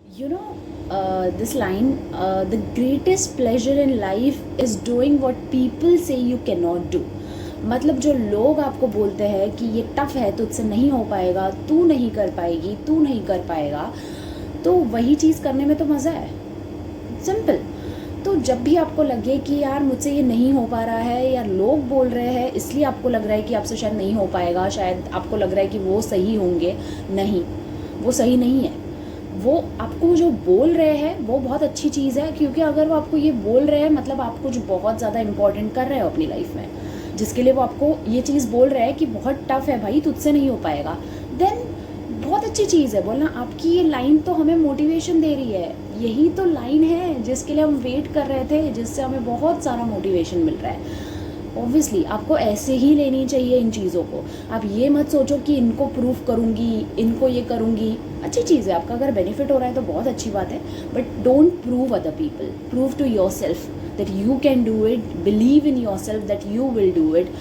You know, this line, the greatest pleasure in life is doing what people say you cannot do. मतलब जो लोग आपको बोलते हैं कि ये टफ है, तुझसे नहीं हो पाएगा, तू नहीं कर पाएगी, तू नहीं कर पाएगा, तो वही चीज़ करने में तो मज़ा है। सिंपल। तो जब भी आपको लगे कि यार मुझसे ये नहीं हो पा रहा है, या लोग बोल रहे हैं इसलिए आपको लग रहा है कि आपसे शायद नहीं हो पाएगा, शायद आपको लग रहा है कि वो सही होंगे, नहीं, वो सही नहीं है। वो आपको जो बोल रहे हैं वो बहुत अच्छी चीज़ है, क्योंकि अगर वो आपको ये बोल रहे हैं मतलब आप कुछ बहुत ज़्यादा इंपॉर्टेंट कर रहे हो अपनी लाइफ में, जिसके लिए वो आपको ये चीज़ बोल रहा है कि बहुत टफ है भाई, तुझसे नहीं हो पाएगा, देन बहुत अच्छी चीज़ है बोलना। आपकी ये लाइन तो हमें मोटिवेशन दे रही है, यही तो लाइन है जिसके लिए हम वेट कर रहे थे, जिससे हमें बहुत सारा मोटिवेशन मिल रहा है। ऑब्वियसली आपको ऐसे ही लेनी चाहिए इन चीज़ों को। आप ये मत सोचो कि इनको प्रूफ करूँगी, इनको ये करूँगी। अच्छी चीज़ है, आपका अगर बेनिफिट हो रहा है तो बहुत अच्छी बात है, but don't prove other people, prove to yourself that you can do it, believe in yourself that you will do it,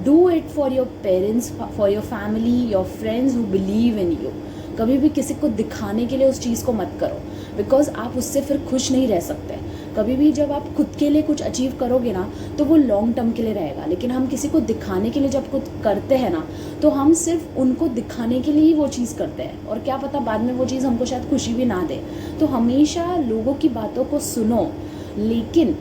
do it for your parents, for your family, your friends who believe in you. कभी भी किसी को दिखाने के लिए उस चीज़ को मत करो, बिकॉज आप उससे फिर खुश नहीं रह सकते। कभी भी जब आप खुद के लिए कुछ अचीव करोगे ना, तो वो लॉन्ग टर्म के लिए रहेगा, लेकिन हम किसी को दिखाने के लिए जब कुछ करते हैं ना, तो हम सिर्फ उनको दिखाने के लिए ही वो चीज़ करते हैं, और क्या पता बाद में वो चीज़ हमको शायद खुशी भी ना दे। तो हमेशा लोगों की बातों को सुनो, लेकिन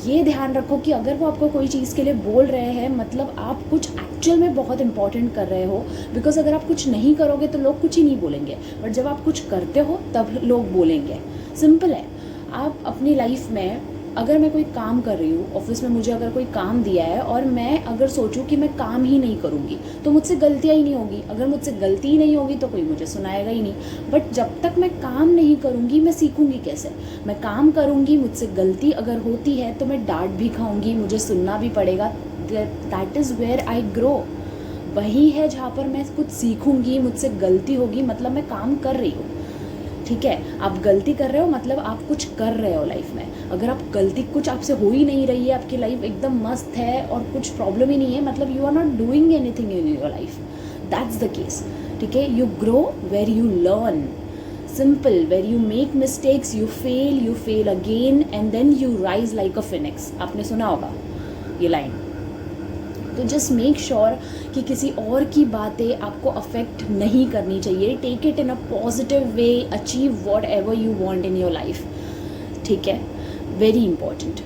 ये ध्यान रखो कि अगर वो आपको कोई चीज़ के लिए बोल रहे हैं मतलब आप कुछ एक्चुअल में बहुत इंपॉर्टेंट कर रहे हो। बिकॉज अगर आप कुछ नहीं करोगे तो लोग कुछ ही नहीं बोलेंगे, बट जब आप कुछ करते हो तब लोग बोलेंगे। सिंपल है। आप अपनी लाइफ में, अगर मैं कोई काम कर रही हूँ, ऑफिस में मुझे अगर कोई काम दिया है और मैं अगर सोचूं कि मैं काम ही नहीं करूँगी तो मुझसे गलतियाँ ही नहीं होगी। अगर मुझसे गलती ही नहीं होगी तो कोई मुझे सुनाएगा ही नहीं। बट जब तक मैं काम नहीं करूँगी मैं सीखूँगी कैसे? मैं काम करूँगी, मुझसे गलती अगर होती है तो मैं डांट भी खाऊँगी, मुझे सुनना भी पड़ेगा। That is where I grow. वही है जहाँ पर मैं कुछ सीखूँगी, मुझसे गलती होगी मतलब मैं काम कर रही हूँ। ठीक है, आप गलती कर रहे हो मतलब आप कुछ कर रहे हो लाइफ में। अगर आप गलती कुछ आपसे हो ही नहीं रही है, आपकी लाइफ एकदम मस्त है और कुछ प्रॉब्लम ही नहीं है, मतलब you are not doing anything in your life. That's the case. ठीक है, you grow where you learn. Simple, where you make mistakes, you fail again and then you rise like a phoenix. आपने सुना होगा ये line. तो just make sure कि किसी और की बातें आपको अफेक्ट नहीं करनी चाहिए। Take it in a positive way, achieve whatever you want in your life. ठीक है, वेरी इंपॉर्टेंट।